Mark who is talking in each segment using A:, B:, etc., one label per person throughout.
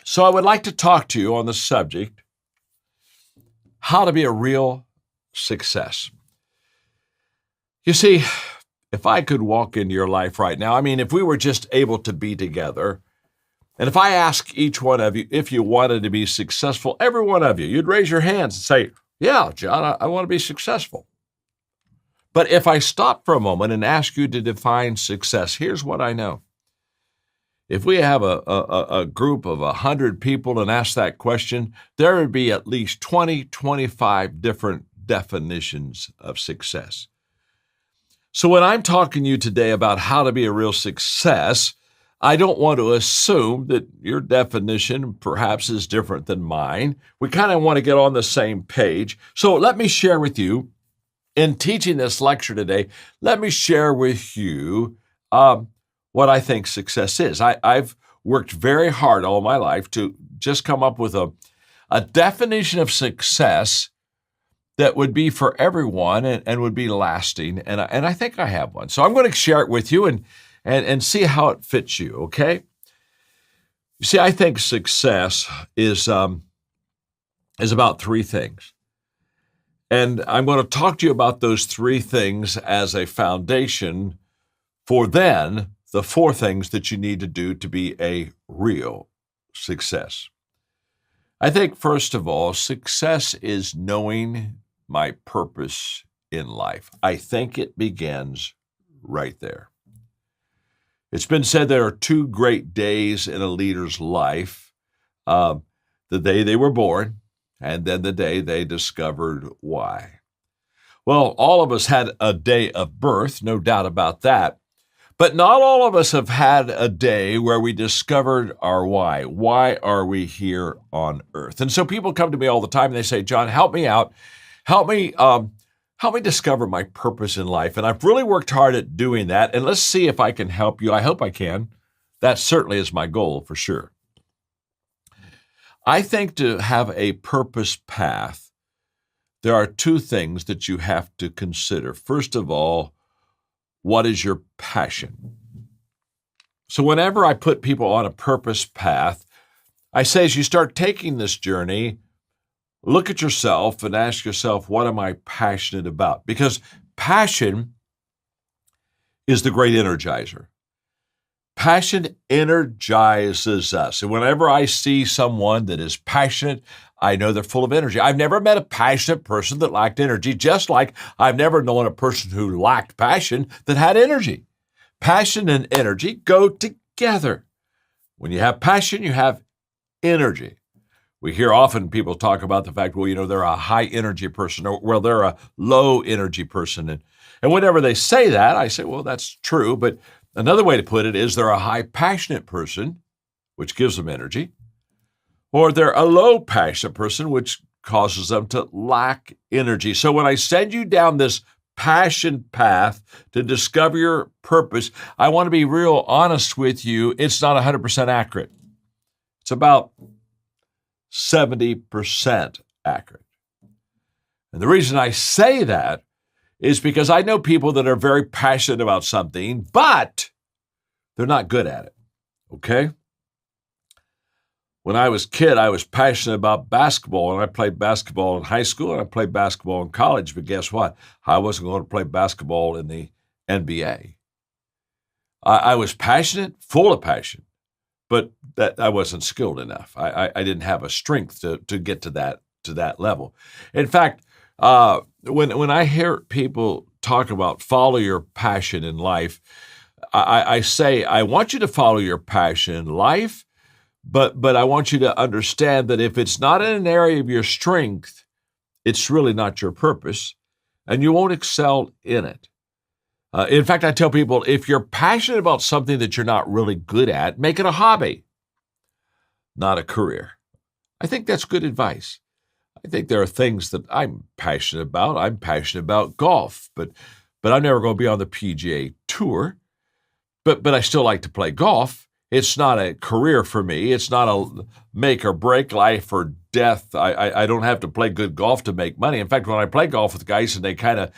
A: So I would like to talk to you on the subject, how to be a real success. You see, if I could walk into your life right now, if we were just able to be together, and if I ask each one of you if you wanted to be successful, every one of you, you'd raise your hands and say, yeah, John, I want to be successful. But if I stop for a moment and ask you to define success, here's what I know. If we have a group of 100 people and ask that question, there would be at least 20, 25 different definitions of success. So when I'm talking to you today about how to be a real success, I don't want to assume that your definition perhaps is different than mine. We kind of want to get on the same page. So let me share with you, in teaching this lecture today, let me share with you what I think success is. I've worked very hard all my life to just come up with a definition of success that would be for everyone and would be lasting, and I think I have one. So I'm going to share it with you and see how it fits you, okay? You see, I think success is about three things. And I'm going to talk to you about those three things as a foundation for then the four things that you need to do to be a real success. I think, first of all, success is knowing my purpose in life. I think it begins right there. It's been said there are two great days in a leader's life, the day they were born and then the day they discovered why. Well, all of us had a day of birth, no doubt about that. But not all of us have had a day where we discovered our why. Why are we here on earth? And so people come to me all the time and they say, John, help me out. Help me discover my purpose in life. And I've really worked hard at doing that. And let's see if I can help you. I hope I can. That certainly is my goal for sure. I think to have a purpose path, there are two things that you have to consider. First of all, what is your passion? So whenever I put people on a purpose path, I say as you start taking this journey, look at yourself and ask yourself, what am I passionate about? Because passion is the great energizer. Passion energizes us. And whenever I see someone that is passionate, I know they're full of energy. I've never met a passionate person that lacked energy, just like I've never known a person who lacked passion that had energy. Passion and energy go together. When you have passion, you have energy. We hear often people talk about the fact, they're a high energy person, or they're a low energy person. And whenever they say that, I say, well, that's true. But another way to put it is they're a high passionate person, which gives them energy, or they're a low passionate person, which causes them to lack energy. So when I send you down this passion path to discover your purpose, I want to be real honest with you. It's not 100% accurate. It's about 70% accurate. And the reason I say that is because I know people that are very passionate about something, but they're not good at it, okay? When I was a kid, I was passionate about basketball, and I played basketball in high school, and I played basketball in college, but guess what? I wasn't going to play basketball in the NBA. I was passionate, full of passion, but that I wasn't skilled enough. I didn't have a strength to get to that level. In fact, when I hear people talk about follow your passion in life, I say, I want you to follow your passion in life, but I want you to understand that if it's not in an area of your strength, it's really not your purpose, and you won't excel in it. In fact, I tell people, if you're passionate about something that you're not really good at, make it a hobby, not a career. I think that's good advice. I think there are things that I'm passionate about. I'm passionate about golf, but I'm never going to be on the PGA Tour. But I still like to play golf. It's not a career for me. It's not a make or break, life or death. I don't have to play good golf to make money. In fact, when I play golf with guys and they kind of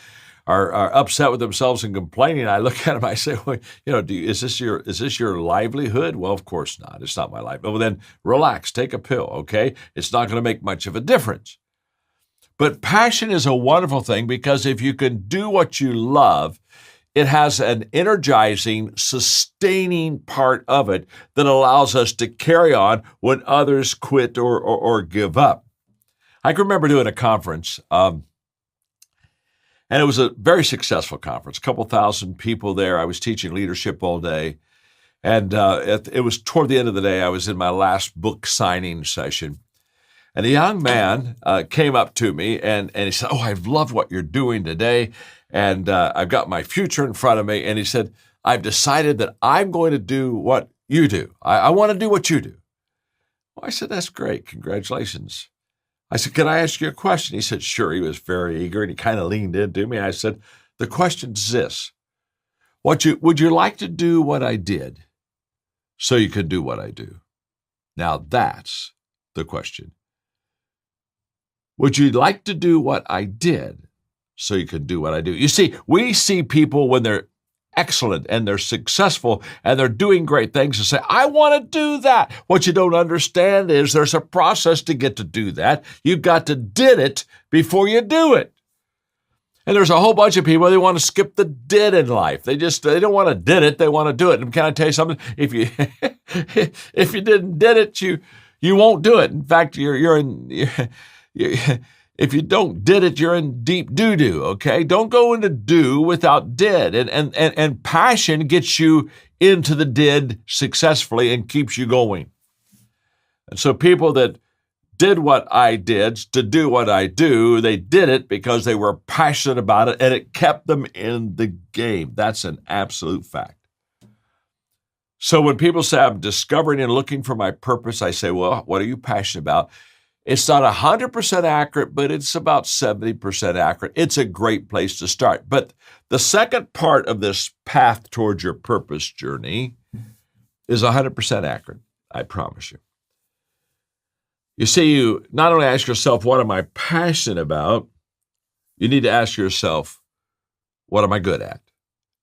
A: are upset with themselves and complaining, I look at them, I say, well, is this your livelihood? Well, of course not. It's not my life. Well, then relax, take a pill, okay? It's not going to make much of a difference. But passion is a wonderful thing because if you can do what you love, it has an energizing, sustaining part of it that allows us to carry on when others quit or give up. I can remember doing a conference, and it was a very successful conference, a couple thousand people there. I was teaching leadership all day. And it was toward the end of the day, I was in my last book signing session. And a young man came up to me and he said, oh, I've loved what you're doing today. And I've got my future in front of me. And he said, I've decided that I'm going to do what you do. I want to do what you do. Well, I said, that's great. Congratulations. I said, can I ask you a question? He said, sure. He was very eager and he kind of leaned into me. I said, the question's this. Would you like to do what I did so you can do what I do? Now that's the question. Would you like to do what I did so you can do what I do? You see, we see people when they're excellent and they're successful and they're doing great things and say, I want to do that. What you don't understand is there's a process to get to do that. You've got to did it before you do it. And there's a whole bunch of people, they want to skip the did in life. They don't want to did it, they want to do it. And can I tell you something? If you if you didn't did it, you won't do it. In fact, if you don't did it, you're in deep doo-doo, okay? Don't go into do without did. And passion gets you into the did successfully and keeps you going. And so people that did what I did to do what I do, they did it because they were passionate about it and it kept them in the game. That's an absolute fact. So when people say I'm discovering and looking for my purpose, I say, well, what are you passionate about? It's not 100% accurate, but it's about 70% accurate. It's a great place to start. But the second part of this path towards your purpose journey is 100% accurate, I promise you. You see, you not only ask yourself, what am I passionate about? You need to ask yourself, what am I good at?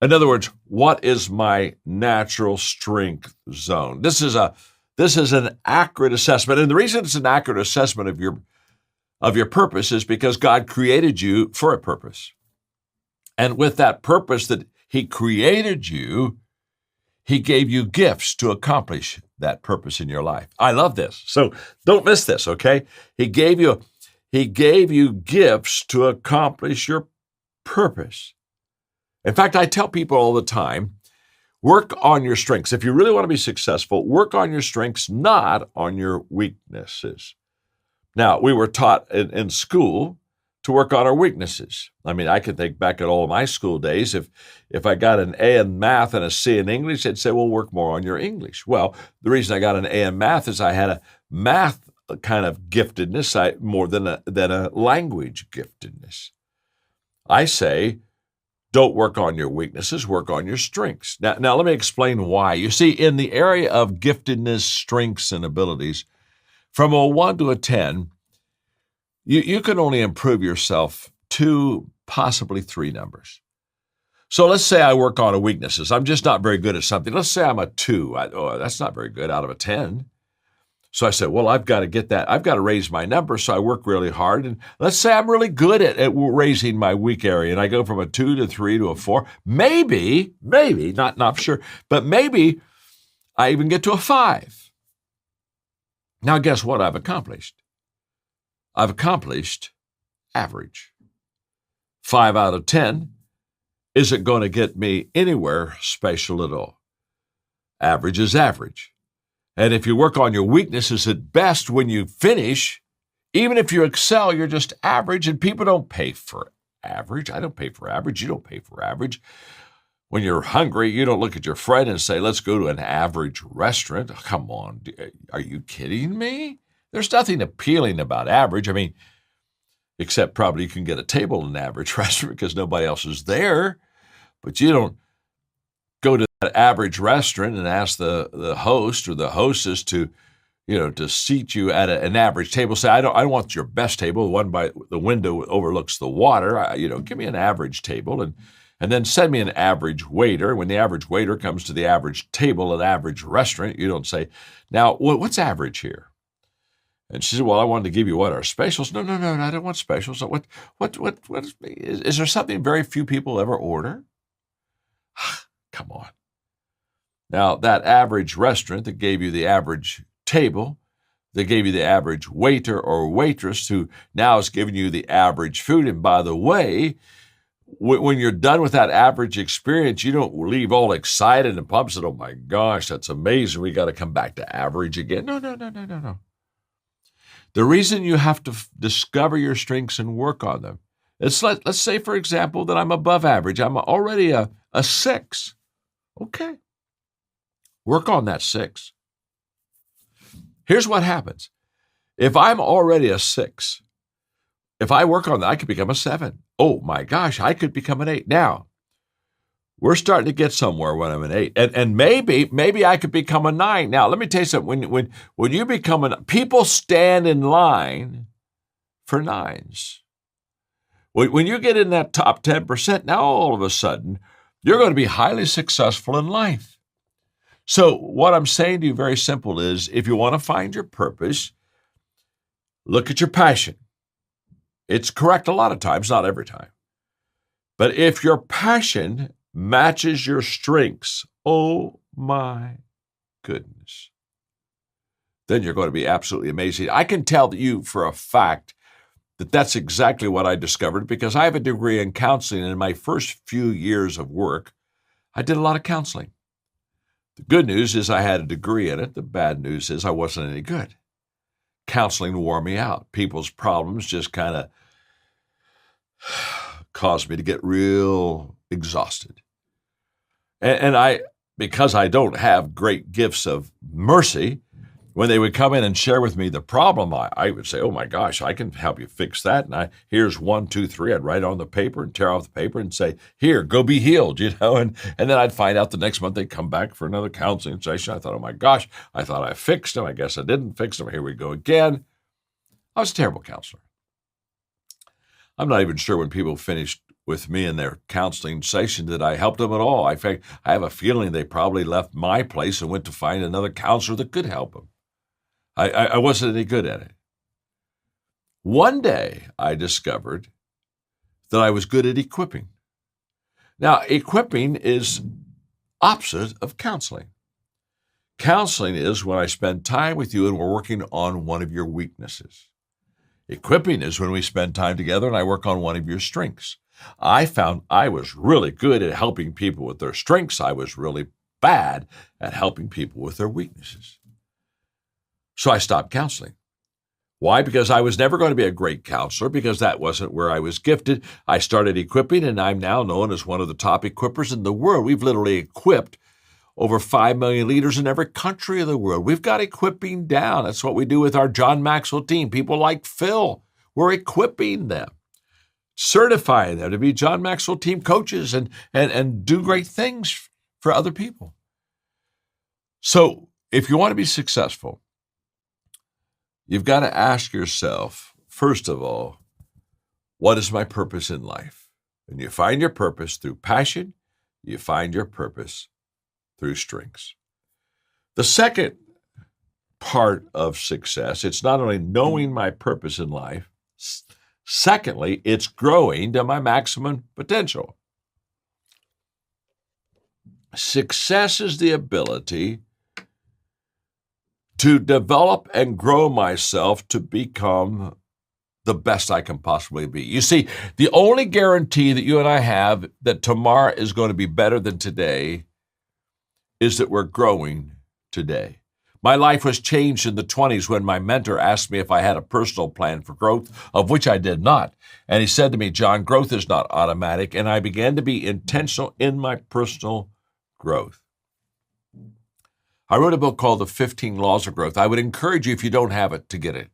A: In other words, what is my natural strength zone? This is an accurate assessment. And the reason it's an accurate assessment of your purpose is because God created you for a purpose. And with that purpose that He created you, He gave you gifts to accomplish that purpose in your life. I love this. So don't miss this, okay? He gave you gifts to accomplish your purpose. In fact, I tell people all the time, work on your strengths. If you really want to be successful, work on your strengths, not on your weaknesses. Now, we were taught in school to work on our weaknesses. I mean, I can think back at all of my school days. If I got an A in math and a C in English, they'd say, well, work more on your English. Well, the reason I got an A in math is I had a math kind of giftedness more than a language giftedness. I say, don't work on your weaknesses, work on your strengths. Now let me explain why. You see, in the area of giftedness, strengths, and abilities, from a 1 to a 10, you can only improve yourself 2, possibly 3 numbers. So let's say I work on a weaknesses. I'm just not very good at something. Let's say I'm a 2. That's not very good out of a 10. So I said, well, I've got to get that. I've got to raise my number. So I work really hard. And let's say I'm really good at raising my weak area. And I go from a 2 to 3 to a 4. Maybe, not for sure, but maybe I even get to a 5. Now, guess what I've accomplished? I've accomplished average. 5 out of 10 isn't going to get me anywhere special at all. Average is average. And if you work on your weaknesses at best, when you finish, even if you excel, you're just average, and people don't pay for average. I don't pay for average. You don't pay for average. When you're hungry, you don't look at your friend and say, let's go to an average restaurant. Oh, come on. Are you kidding me? There's nothing appealing about average. I mean, except probably you can get a table in an average restaurant because nobody else is there. But you don't go to that average restaurant and ask the host or the hostess to, to seat you at an average table. Say, I don't want your best table, the one by the window overlooks the water. Give me an average table, and then send me an average waiter. When the average waiter comes to the average table at an average restaurant, you don't say, now, what's average here? And she said, well, I wanted to give you what, our specials? No, I don't want specials. What is there something very few people ever order? Come on. Now, that average restaurant that gave you the average table, that gave you the average waiter or waitress who now is giving you the average food. And by the way, when you're done with that average experience, you don't leave all excited and pumped and, oh my gosh, that's amazing. We got to come back to average again. No. The reason you have to discover your strengths and work on them is, let's say, for example, that I'm above average. I'm already a 6. Okay. Work on that 6. Here's what happens. If I'm already a 6, if I work on that, I could become a 7. Oh my gosh, I could become an 8. Now, we're starting to get somewhere when I'm an 8. And maybe I could become a 9. Now, let me tell you something. When you become people stand in line for 9s. When you get in that top 10%, now all of a sudden, you're going to be highly successful in life. So what I'm saying to you, very simple, is if you want to find your purpose, look at your passion. It's correct a lot of times, not every time. But if your passion matches your strengths, oh my goodness, then you're going to be absolutely amazing. I can tell you for a fact that that's exactly what I discovered, because I have a degree in counseling, and in my first few years of work, I did a lot of counseling. The good news is I had a degree in it. The bad news is I wasn't any good. Counseling wore me out. People's problems just kind of caused me to get real exhausted. And because I don't have great gifts of mercy, when they would come in and share with me the problem, I would say, oh my gosh, I can help you fix that. And here's 1, 2, 3. I'd write on the paper and tear off the paper and say, here, go be healed, And then I'd find out the next month they'd come back for another counseling session. I thought, oh my gosh, I thought I fixed them. I guess I didn't fix them. Here we go again. I was a terrible counselor. I'm not even sure when people finished with me in their counseling session that I helped them at all. In fact, I have a feeling they probably left my place and went to find another counselor that could help them. I wasn't any good at it. One day, I discovered that I was good at equipping. Now, equipping is opposite of counseling. Counseling is when I spend time with you and we're working on one of your weaknesses. Equipping is when we spend time together and I work on one of your strengths. I found I was really good at helping people with their strengths. I was really bad at helping people with their weaknesses. So I stopped counseling. Why? Because I was never going to be a great counselor, because that wasn't where I was gifted. I started equipping, and I'm now known as one of the top equippers in the world. We've literally equipped over 5 million leaders in every country of the world. We've got equipping down. That's what we do with our John Maxwell team. People like Phil, we're equipping them, certifying them to be John Maxwell team coaches and do great things for other people. So if you want to be successful, you've got to ask yourself, first of all, what is my purpose in life? And you find your purpose through passion. You find your purpose through strengths. The second part of success, it's not only knowing my purpose in life, secondly, it's growing to my maximum potential. Success is the ability to develop and grow myself to become the best I can possibly be. You see, the only guarantee that you and I have that tomorrow is going to be better than today is that we're growing today. My life was changed in the 20s when my mentor asked me if I had a personal plan for growth, of which I did not. And he said to me, John, growth is not automatic. And I began to be intentional in my personal growth. I wrote a book called The 15 Laws of Growth. I would encourage you, if you don't have it, to get it,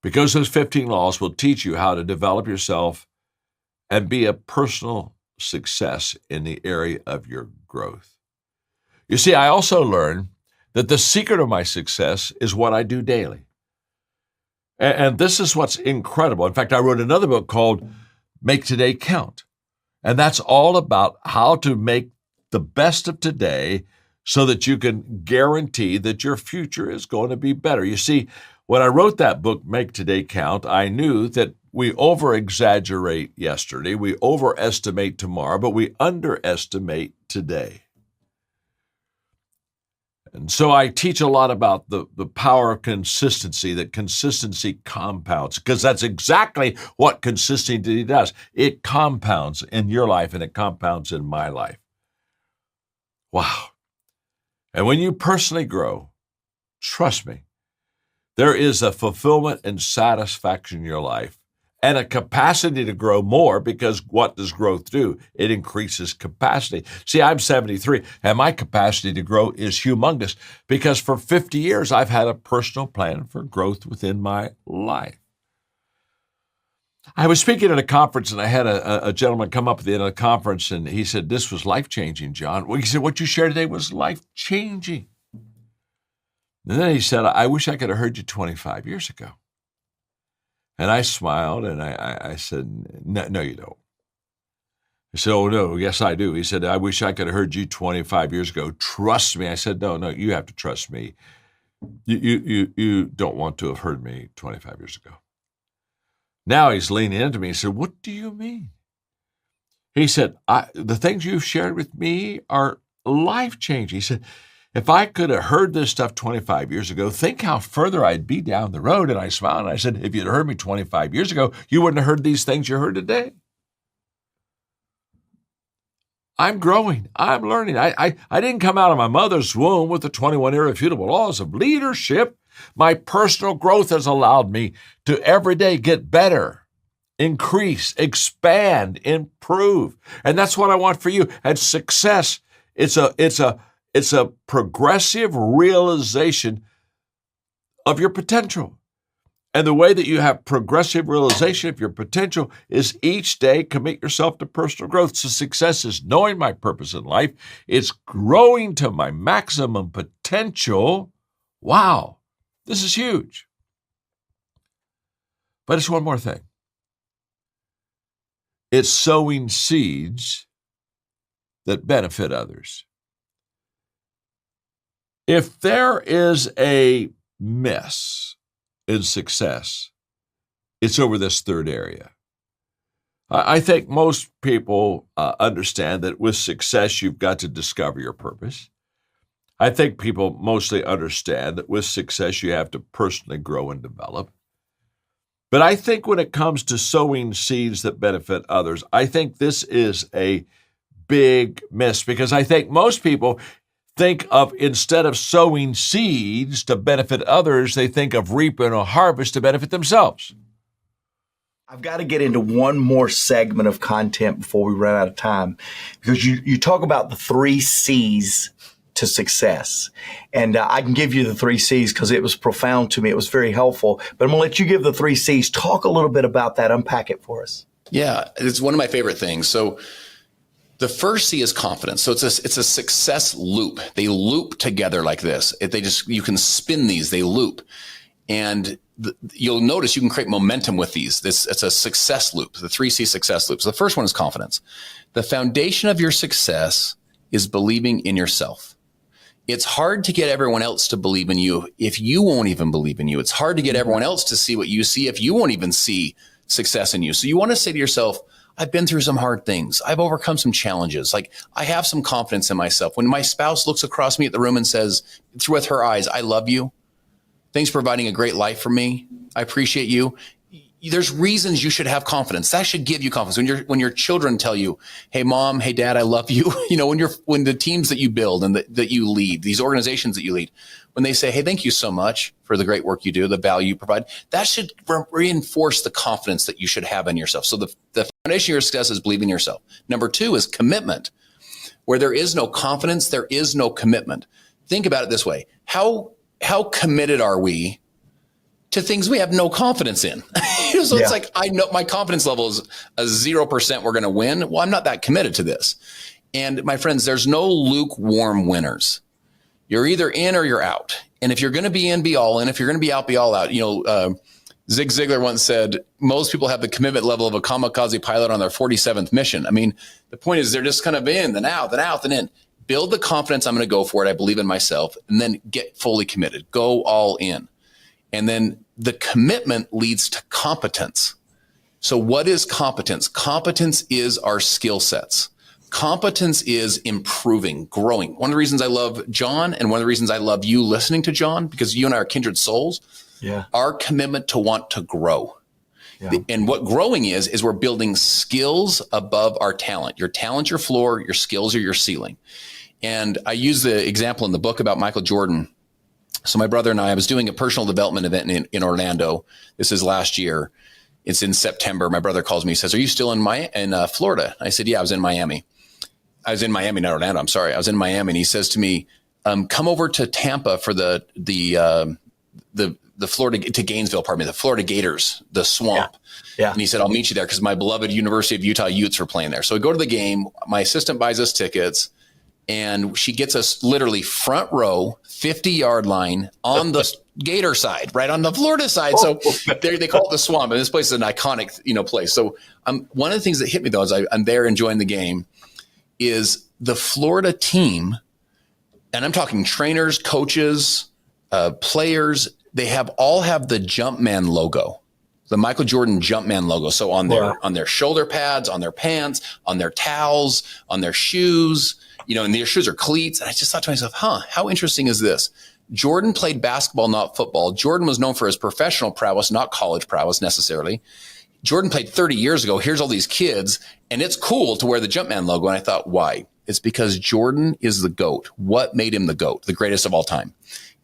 A: because those 15 laws will teach you how to develop yourself and be a personal success in the area of your growth. You see, I also learned that the secret of my success is what I do daily. And this is what's incredible. In fact, I wrote another book called Make Today Count. And that's all about how to make the best of today so that you can guarantee that your future is going to be better. You see, when I wrote that book, Make Today Count, I knew that we over-exaggerate yesterday, we overestimate tomorrow, but we underestimate today. And so I teach a lot about the power of consistency, that consistency compounds, because that's exactly what consistency does. It compounds in your life and it compounds in my life. Wow. And when you personally grow, trust me, there is a fulfillment and satisfaction in your life and a capacity to grow more, because what does growth do? It increases capacity. See, I'm 73 and my capacity to grow is humongous because for 50 years I've had a personal plan for growth within my life. I was speaking at a conference and I had a gentleman come up at the end of the conference and he said, "This was life-changing, John." Well, he said, "What you shared today was life-changing." And then he said, "I wish I could have heard you 25 years ago." And I smiled and I said, no, you don't. He said, "Oh, no, yes, I do." He said, "I wish I could have heard you 25 years ago. Trust me." I said, No, you have to trust me. You don't want to have heard me 25 years ago. Now he's leaning into me and said, "What do you mean?" He said, "The things you've shared with me are life-changing." He said, "If I could have heard this stuff 25 years ago, think how further I'd be down the road." And I smiled and I said, "If you'd heard me 25 years ago, you wouldn't have heard these things you heard today." I'm growing. I'm learning. I didn't come out of my mother's womb with the 21 irrefutable laws of leadership. My personal growth has allowed me to every day get better, increase, expand, improve. And that's what I want for you. And success, it's a progressive realization of your potential. And the way that you have progressive realization of your potential is each day commit yourself to personal growth. So success is knowing my purpose in life. It's growing to my maximum potential. Wow, this is huge. But it's one more thing. It's sowing seeds that benefit others. If there is a miss in success, it's over this third area. I think most people understand that with success, you've got to discover your purpose. I think people mostly understand that with success, you have to personally grow and develop. But I think when it comes to sowing seeds that benefit others, I think this is a big miss, because I think most people think of, instead of sowing seeds to benefit others, they think of reaping a harvest to benefit themselves.
B: I've got to get into one more segment of content before we run out of time, because you talk about the 3 C's to success. And I can give you the 3 C's because it was profound to me. It was very helpful. But I'm going to let you give the 3 C's. Talk a little bit about that. Unpack it for us.
C: Yeah, it's one of my favorite things. So the first C is confidence. So it's a success loop. They loop together like this. You can spin these, they loop. And you'll notice you can create momentum with these. It's a success loop, the 3C success loops. The first one is confidence. The foundation of your success is believing in yourself. It's hard to get everyone else to believe in you if you won't even believe in you. It's hard to get everyone else to see what you see if you won't even see success in you. So you want to say to yourself, I've been through some hard things. I've overcome some challenges. Like, I have some confidence in myself. When my spouse looks across me at the room and says, with her eyes, "I love you. Thanks for providing a great life for me. I appreciate you." There's reasons you should have confidence. That should give you confidence. When your children tell you, "Hey, Mom, hey, Dad, I love you." When the teams that you build and that you lead, these organizations that you lead, when they say, "Hey, thank you so much for the great work you do, the value you provide," that should reinforce the confidence that you should have in yourself. So the foundation of your success is believing in yourself. Number 2 is commitment. Where there is no confidence, there is no commitment. Think about it this way. How committed are we to things we have no confidence in? So it's like, I know my confidence level is a 0% we're going to win. Well, I'm not that committed to this. And my friends, there's no lukewarm winners. You're either in or you're out. And if you're going to be in, be all in. If you're going to be out, be all out. Zig Ziglar once said, most people have the commitment level of a kamikaze pilot on their 47th mission. I mean, the point is they're just kind of in, then out, then out, then in. Build the confidence. I'm going to go for it. I believe in myself. And then get fully committed. Go all in. And then the commitment leads to competence. So what is competence? Competence is our skill sets. Competence is improving, growing. One of the reasons I love John and one of the reasons I love you listening to John, because you and I are kindred souls, our commitment to want to grow. Yeah. And what growing is we're building skills above our talent. Your talent, your floor, your skills are your ceiling. And I use the example in the book about Michael Jordan. So my brother and I was doing a personal development event in Orlando. This is last year. It's in September. My brother calls me. He says, "Are you still in Florida?" I said, "Yeah, I was in Miami." I was in Miami, not Orlando. I'm sorry. I was in Miami. And he says to me, "Come over to Tampa for the Florida to Gainesville, the Florida Gators, the Swamp." Yeah. And he said, "I'll meet you there because my beloved University of Utah Utes were playing there." So we go to the game. My assistant buys us tickets. And she gets us literally front row, 50-yard line on the Gator side, right on the Florida side. So they call it the Swamp, and this place is an iconic, place. So one of the things that hit me though, as I'm there enjoying the game, is the Florida team, and I'm talking trainers, coaches, players. They all have the Jumpman logo, the Michael Jordan Jumpman logo. So on their shoulder pads, on their pants, on their towels, on their shoes. And their shoes are cleats. And I just thought to myself, how interesting is this? Jordan played basketball, not football. Jordan was known for his professional prowess, not college prowess necessarily. Jordan played 30 years ago. Here's all these kids, and it's cool to wear the Jumpman logo. And I thought, why? It's because Jordan is the GOAT. What made him the GOAT, the greatest of all time?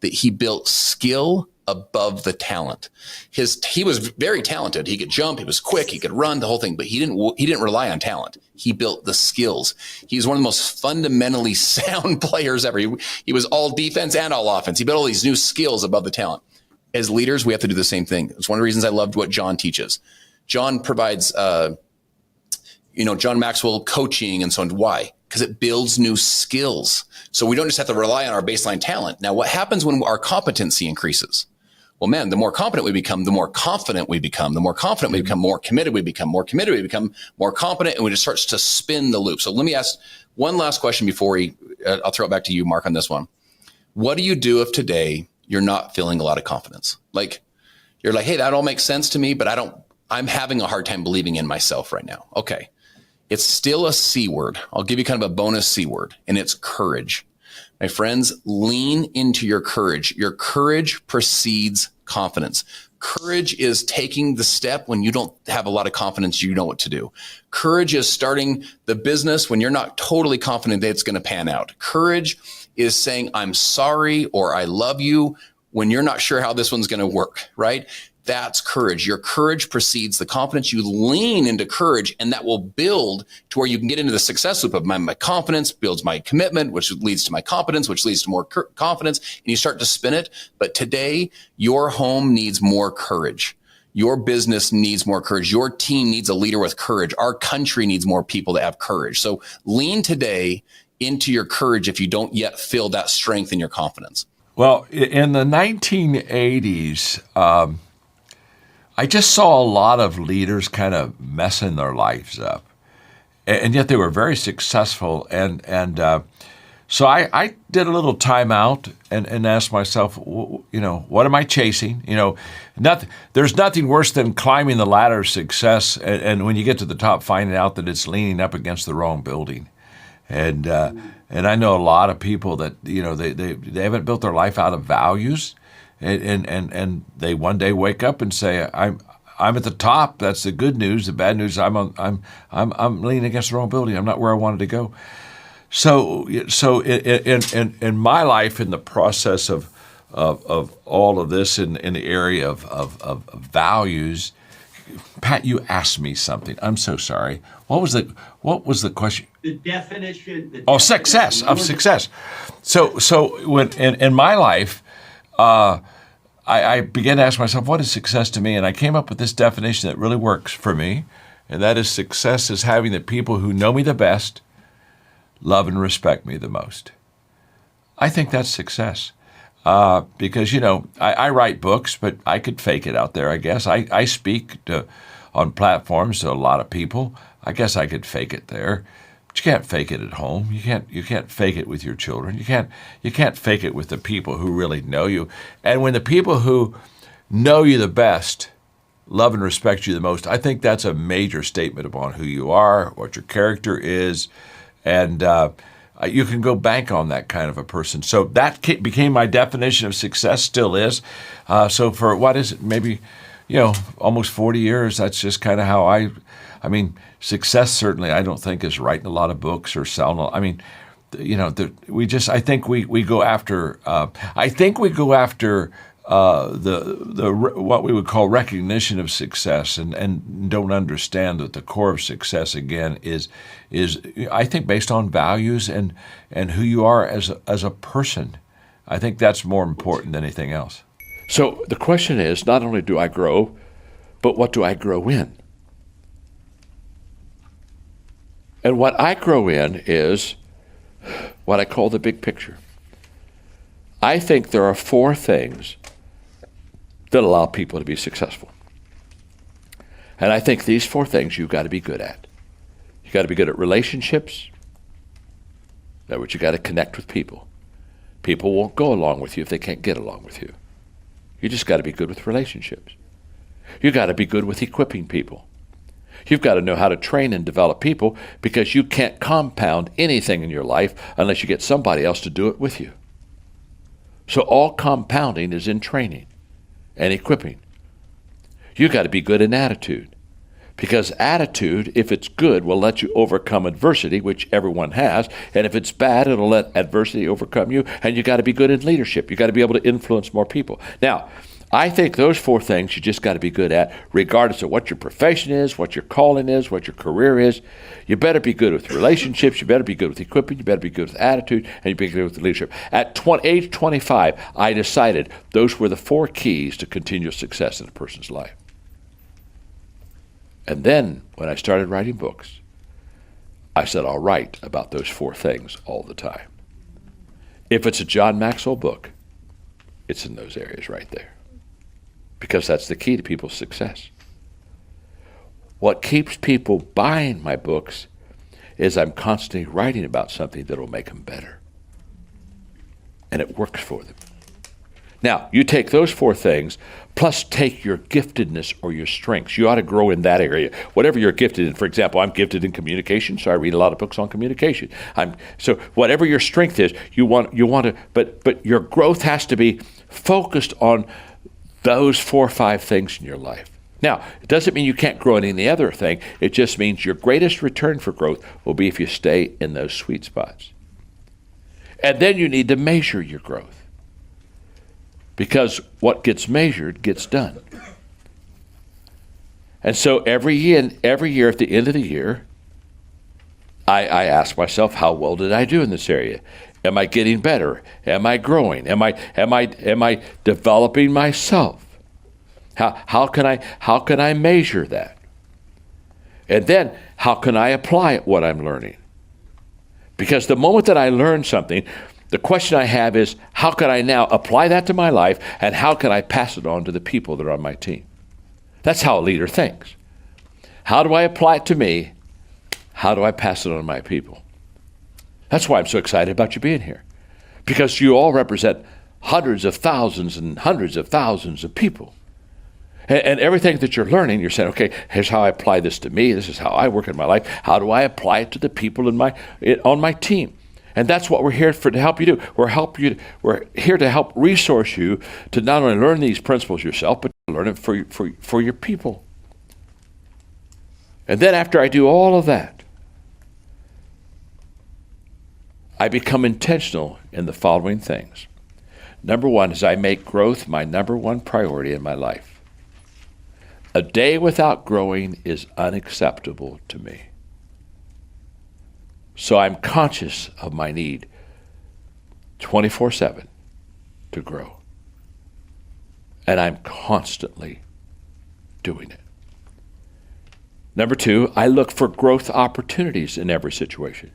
C: That he built skill above the talent. He was very talented. He could jump. He was quick. He could run, the whole thing. But he didn't rely on talent. He built the skills. He's one of the most fundamentally sound players ever. He was all defense and all offense. He built all these new skills above the talent. As leaders, we have to do the same thing. It's one of the reasons I loved what John teaches. John provides, John Maxwell coaching and so on. Why? Because it builds new skills. So we don't just have to rely on our baseline talent. Now, what happens when our competency increases? Well, man, the more competent we become, the more confident we become. The more confident we become, more committed we become. More committed we become, more competent, and we just starts to spin the loop. So let me ask one last question before I'll throw it back to you, Mark, on this one. What do you do if today you're not feeling a lot of confidence? Like you're like, hey, that all makes sense to me, but I'm having a hard time believing in myself right now. Okay. It's still a C word. I'll give you kind of a bonus C word, and it's courage. My friends, lean into your courage. Your courage precedes confidence. Courage is taking the step when you don't have a lot of confidence, you know what to do. Courage is starting the business when you're not totally confident that it's going to pan out. Courage is saying, I'm sorry or I love you when you're not sure how this one's going to work, right? That's courage. Your courage precedes the confidence. You lean into courage, and that will build to where you can get into the success loop of my confidence builds my commitment, which leads to my competence, which leads to more confidence, and you start to spin it. But today, your home needs more courage. Your business needs more courage. Your team needs a leader with courage. Our country needs more people to have courage. So lean today into your courage if you don't yet feel that strength in your confidence.
A: Well, in the 1980s, I just saw a lot of leaders kind of messing their lives up, and yet they were very successful. And so I did a little time out and asked myself, what am I chasing? There's nothing worse than climbing the ladder of success, and when you get to the top, finding out that it's leaning up against the wrong building. And I know a lot of people that they haven't built their life out of values. And they one day wake up and say, I'm at the top. That's the good news. The bad news, I'm leaning against the wrong building. I'm not where I wanted to go. So in my life, in the process of all of this in the area of values, Pat, you asked me something. I'm so sorry. What was the question?
D: The definition.
A: Success. So when in my life. I began to ask myself, what is success to me? And I came up with this definition that really works for me, and that is success is having the people who know me the best love and respect me the most. I think that's success. Because, I write books, but I could fake it out there, I guess. I speak on platforms to a lot of people. I guess I could fake it there. But you can't fake it at home. You can't fake it with your children. You can't fake it with the people who really know you. And when the people who know you the best love and respect you the most, I think that's a major statement upon who you are, what your character is, and you can go bank on that kind of a person. So that became my definition of success, still is. So for what is it, maybe, almost 40 years, that's just kind of how I mean, success certainly I don't think is writing a lot of books or selling. I mean, I think we go after, the what we would call recognition of success, and don't understand that the core of success again is I think based on values and who you are as a person. I think that's more important than anything else. So the question is, not only do I grow, but what do I grow in? And what I grow in is what I call the big picture. I think there are 4 things that allow people to be successful. And I think these 4 things you've got to be good at. You've got to be good at relationships. In other words, you've got to connect with people. People won't go along with you if they can't get along with you. You just got to be good with relationships. You've got to be good with equipping people. You've got to know how to train and develop people, because you can't compound anything in your life unless you get somebody else to do it with you. So all compounding is in training and equipping. You've got to be good in attitude, because attitude, if it's good, will let you overcome adversity, which everyone has, and if it's bad, it'll let adversity overcome you. And you got to be good in leadership. You got to be able to influence more people. Now, I think those 4 things you just got to be good at, regardless of what your profession is, what your calling is, what your career is. You better be good with relationships, you better be good with equipping, you better be good with attitude, and you better be good with leadership. At age 25, I decided those were the 4 keys to continual success in a person's life. And then, when I started writing books, I said I'll write about those 4 things all the time. If it's a John Maxwell book, it's in those areas right there, because that's the key to people's success. What keeps people buying my books is I'm constantly writing about something that will make them better. And it works for them. Now, you take those 4 things, plus take your giftedness or your strengths. You ought to grow in that area. Whatever you're gifted in. For example, I'm gifted in communication, so I read a lot of books on communication. So whatever your strength is, you want to, but your growth has to be focused on those 4 or 5 things in your life. Now, it doesn't mean you can't grow in any other thing. It just means your greatest return for growth will be if you stay in those sweet spots. And then you need to measure your growth, because what gets measured gets done. And so every year at the end of the year, I ask myself, how well did I do in this area? Am I getting better? Am I growing? Am I developing myself? How can I measure that? And then how can I apply what I'm learning? Because the moment that I learn something, the question I have is, how can I now apply that to my life, and how can I pass it on to the people that are on my team? That's how a leader thinks. How do I apply it to me? How do I pass it on to my people? That's why I'm so excited about you being here, because you all represent hundreds of thousands and hundreds of thousands of people. And everything that you're learning, you're saying, okay, here's how I apply this to me. This is how I work in my life. How do I apply it to the people on my team? And that's what we're here to help you do. We're here to help resource you to not only learn these principles yourself, but to learn it for your people. And then after I do all of that, I become intentional in the following things. Number 1 is I make growth my number 1 priority in my life. A day without growing is unacceptable to me. So I'm conscious of my need 24/7 to grow. And I'm constantly doing it. Number 2, I look for growth opportunities in every situation.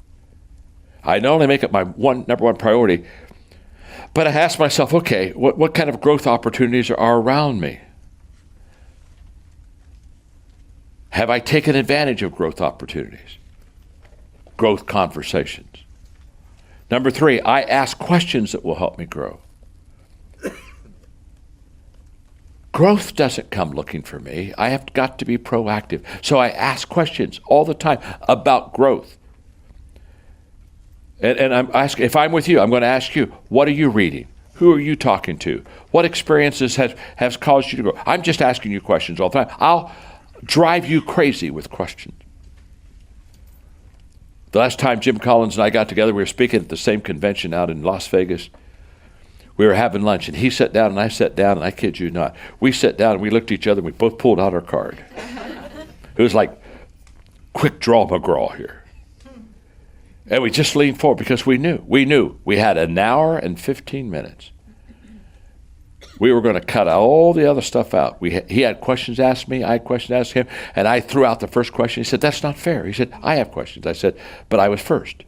A: I not only make it my number one priority, But I ask myself, okay, what kind of growth opportunities are around me? Have I taken advantage of growth opportunities? Growth conversations. Number 3, I ask questions that will help me grow. Growth doesn't come looking for me. I have got to be proactive. So I ask questions all the time about growth. And I'm asking, if I'm with you, I'm going to ask you, what are you reading? Who are you talking to? What experiences has caused you to grow? I'm just asking you questions all the time. I'll drive you crazy with questions. The last time Jim Collins and I got together, we were speaking at the same convention out in Las Vegas. We were having lunch, and he sat down, and I sat down, and I kid you not. We sat down, and we looked at each other, and we both pulled out our card. It was like quick draw McGraw here. And we just leaned forward because we knew. We had an hour and 15 minutes. We were going to cut all the other stuff out. He had questions asked me, I had questions asked him, and I threw out the first question. He said, that's not fair. He said, I have questions. I said, but I was first.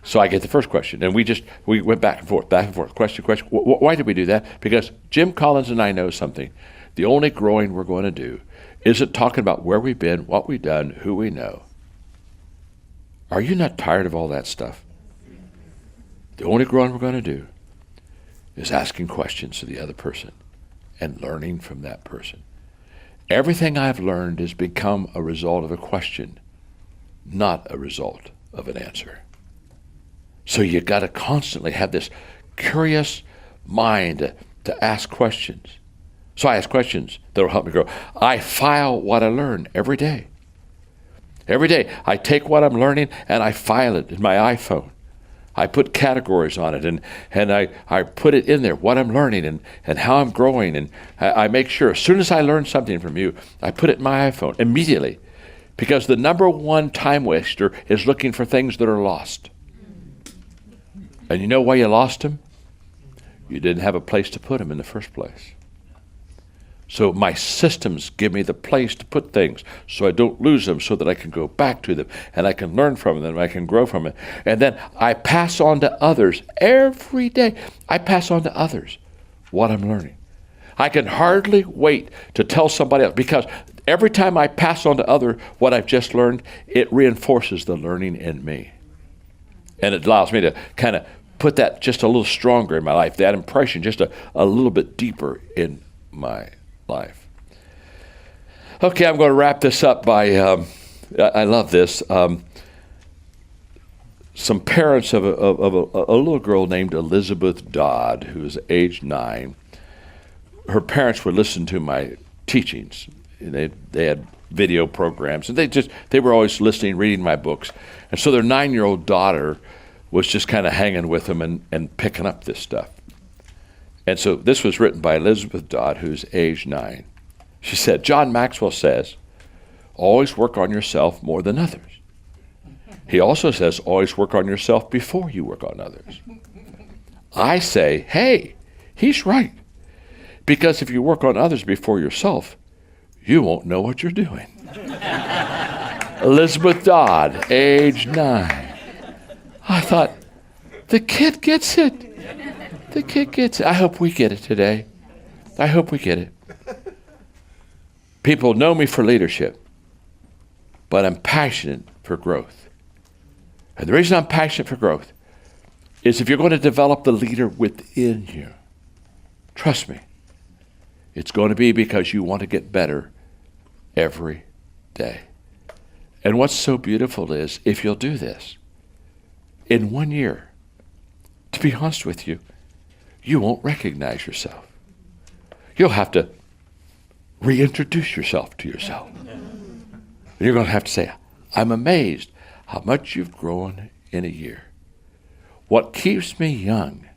A: So I get the first question. And we went back and forth, question. Why did we do that? Because Jim Collins and I know something. The only growing we're going to do isn't talking about where we've been, what we've done, who we know. Are you not tired of all that stuff? The only growing we're going to do is asking questions to the other person and learning from that person. Everything I've learned has become a result of a question, not a result of an answer. So you got to constantly have this curious mind to ask questions. So I ask questions that will help me grow. I file what I learn every day. Every day I take what I'm learning and I file it in my iPhone. I put categories on it and I put it in there, what I'm learning and how I'm growing. And I make sure as soon as I learn something from you, I put it in my iPhone immediately. Because the number one time waster is looking for things that are lost. And you know why you lost them? You didn't have a place to put them in the first place. So my systems give me the place to put things so I don't lose them, so that I can go back to them and I can learn from them and I can grow from it. And then I pass on to others every day. I pass on to others what I'm learning. I can hardly wait to tell somebody else, because every time I pass on to others what I've just learned, it reinforces the learning in me. And it allows me to kind of put that just a little stronger in my life, that impression just a little bit deeper in my life. Okay, I'm going to wrap this up by, I love this. Some parents of a little girl named Elizabeth Dodd, who was age 9. Her parents would listen to my teachings. They had video programs, and they were always listening, reading my books. And so their 9-year-old daughter was just kind of hanging with them and picking up this stuff. And so this was written by Elizabeth Dodd, who's age 9. She said, John Maxwell says, always work on yourself more than others. He also says, always work on yourself before you work on others. I say, hey, he's right. Because if you work on others before yourself, you won't know what you're doing. Elizabeth Dodd, age 9. I thought, the kid gets it. The kid gets it. I hope we get it today. I hope we get it. People know me for leadership, but I'm passionate for growth. And the reason I'm passionate for growth is if you're going to develop the leader within you, trust me, it's going to be because you want to get better every day. And what's so beautiful is if you'll do this, in 1 year, to be honest with you, you won't recognize yourself. You'll have to reintroduce yourself to yourself. And you're going to have to say, I'm amazed how much you've grown in a year. What keeps me young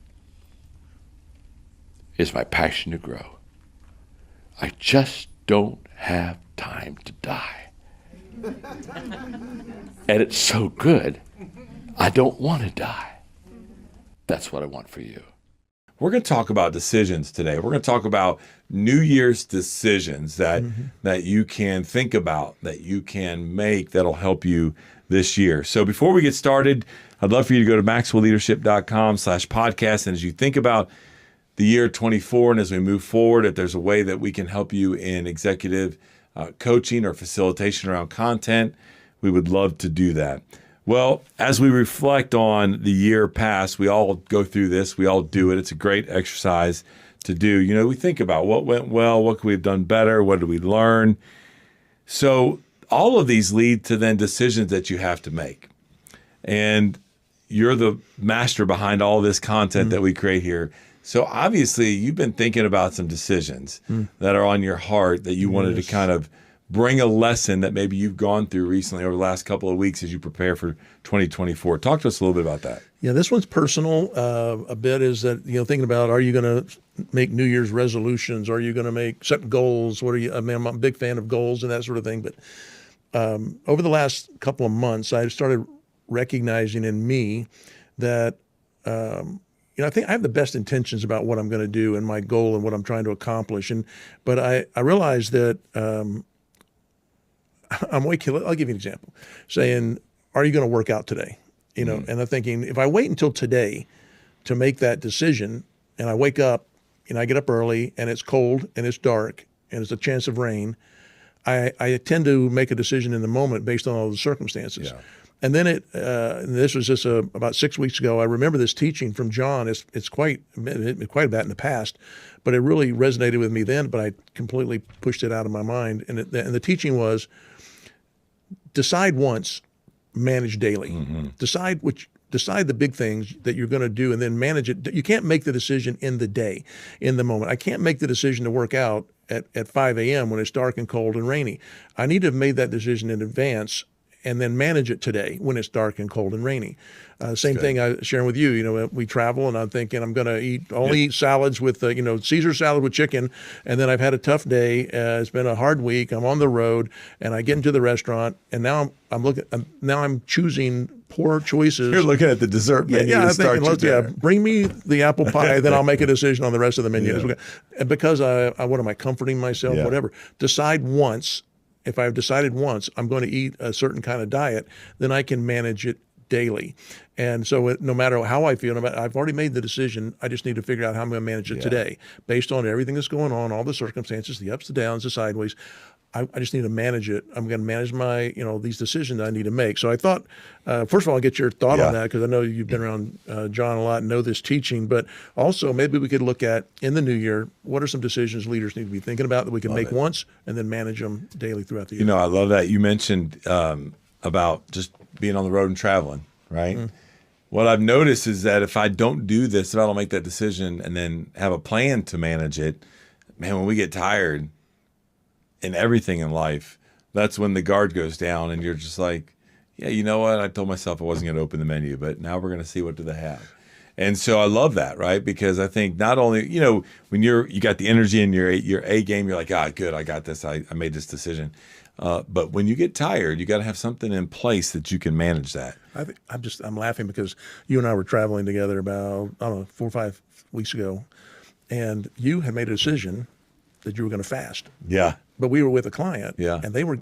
A: is my passion to grow. I just don't have time to die. And it's so good, I don't want to die. That's what I want for you.
D: We're going to talk about decisions today. We're going to talk about New Year's decisions that you can think about, that you can make, that'll help you this year. So before we get started, I'd love for you to go to maxwellleadership.com/podcast. And as you think about the year 24 and as we move forward, if there's a way that we can help you in executive coaching or facilitation around content, we would love to do that. Well, as we reflect on the year past, we all go through this. We all do it. It's a great exercise to do. You know, we think about what went well, what could we have done better, what did we learn? So all of these lead to then decisions that you have to make. And you're the master behind all this content that we create here. So obviously you've been thinking about some decisions that are on your heart that you wanted to kind of bring a lesson that maybe you've gone through recently over the last couple of weeks as you prepare for 2024. Talk to us a little bit about that.
E: Yeah, this one's personal. A bit is that, thinking about, are you going to make New Year's resolutions? Are you going to make set goals? I'm a big fan of goals and that sort of thing. But over the last couple of months, I started recognizing in me that, I think I have the best intentions about what I'm going to do and my goal and what I'm trying to accomplish. But I realized that I'm waking. I'll give you an example. Saying, are you going to work out today? And I'm thinking, if I wait until today to make that decision, and I wake up and I get up early and it's cold and it's dark and it's a chance of rain, I tend to make a decision in the moment based on all the circumstances. Yeah. And then this was just about 6 weeks ago. I remember this teaching from John. It's quite a bit in the past, but it really resonated with me then. But I completely pushed it out of my mind. And the teaching was, decide once, manage daily. Decide the big things that you're going to do, and then manage it. You can't make the decision in the day, in the moment. I can't make the decision to work out at 5 a.m. when it's dark and cold and rainy. I need to have made that decision in advance and then manage it today when it's dark and cold and rainy. Same thing I sharing with you. We travel, and I'm thinking I'm going to eat salads with Caesar salad with chicken, and then I've had a tough day. It's been a hard week. I'm on the road, and I get into the restaurant, and now I'm choosing poor choices.
D: You're looking at the dessert menu.
E: Yeah, bring me the apple pie, then I'll make a decision on the rest of the menu. Yeah. And because what am I comforting myself? Yeah. Whatever. Decide once. If I've decided once I'm going to eat a certain kind of diet, then I can manage it daily. And so no matter how I feel, I've already made the decision. I just need to figure out how I'm going to manage it today based on everything that's going on, all the circumstances, the ups, the downs, the sideways. I just need to manage it. I'm going to manage my, these decisions I need to make. So I thought, first of all, I'll get your thought on that, because I know you've been around John a lot and know this teaching, but also maybe we could look at, in the new year, what are some decisions leaders need to be thinking about that we can make once and then manage them daily throughout the year?
D: I love that. You mentioned about just being on the road and traveling, right? What I've noticed is that if I don't do this, if I don't make that decision and then have a plan to manage it, man, when we get tired in everything in life, that's when the guard goes down and you're just like, yeah, you know what? I told myself I wasn't going to open the menu, but now we're going to see what do they have. And so I love that, right? Because I think not only, when you got the energy in your A game, you're like, good, I got this. I made this decision. But when you get tired, you got to have something in place that you can manage that.
E: I'm laughing because you and I were traveling together about, 4 or 5 weeks ago, and you had made a decision that you were going to fast.
D: Yeah.
E: But we were with a client, and they were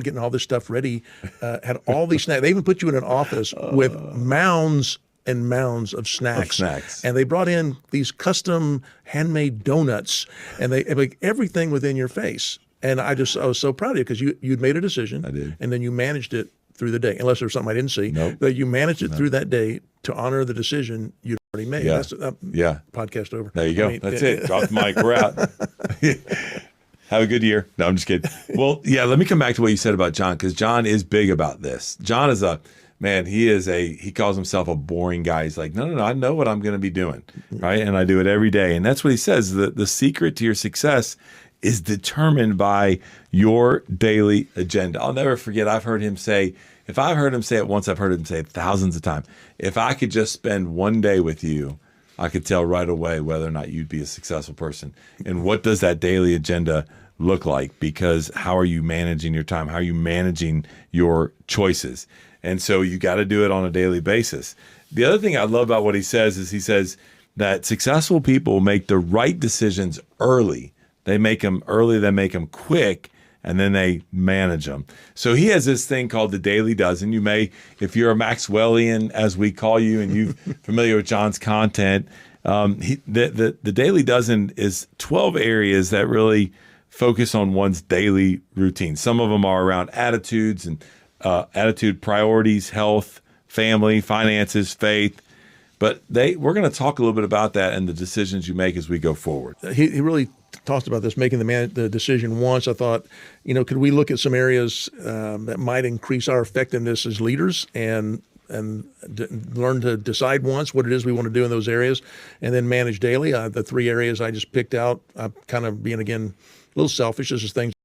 E: getting all this stuff ready, had all these snacks. They even put you in an office with mounds and mounds of snacks. And they brought in these custom handmade donuts, and they like everything within your face. And I was so proud of you, because you'd made a decision.
D: I did.
E: And then you managed it through the day, unless there was something I didn't see.
D: Nope.
E: But you managed it through that day to honor the decision you'd already made.
D: Yeah.
E: That's podcast over.
D: There you go. That's it. Drop the mic. We're out. Have a good year. No, I'm just kidding. Well, yeah, let me come back to what you said about John, because John is big about this. John is he calls himself a boring guy. He's like, no, I know what I'm going to be doing, right? And I do it every day. And that's what he says. The secret to your success is determined by your daily agenda. I'll never forget, I've heard him say, if I've heard him say it once, I've heard him say it thousands of times. If I could just spend one day with you, I could tell right away whether or not you'd be a successful person. And what does that daily agenda look like? Because how are you managing your time? How are you managing your choices? And so you got to do it on a daily basis. The other thing I love about what he says is he says that successful people make the right decisions early. They make them early, they make them quick, and then they manage them. So he has this thing called the Daily Dozen. You may, if you're a Maxwellian, as we call you, and you're familiar with John's content, the Daily Dozen is 12 areas that really focus on one's daily routine. Some of them are around attitudes and attitude, priorities, health, family, finances, faith. But we're going to talk a little bit about that and the decisions you make as we go forward.
E: He really talked about this, making the decision once. I thought, could we look at some areas that might increase our effectiveness as leaders and learn to decide once what it is we want to do in those areas, and then manage daily. The 3 areas I just picked out, kind of being, again, a little selfish. This is things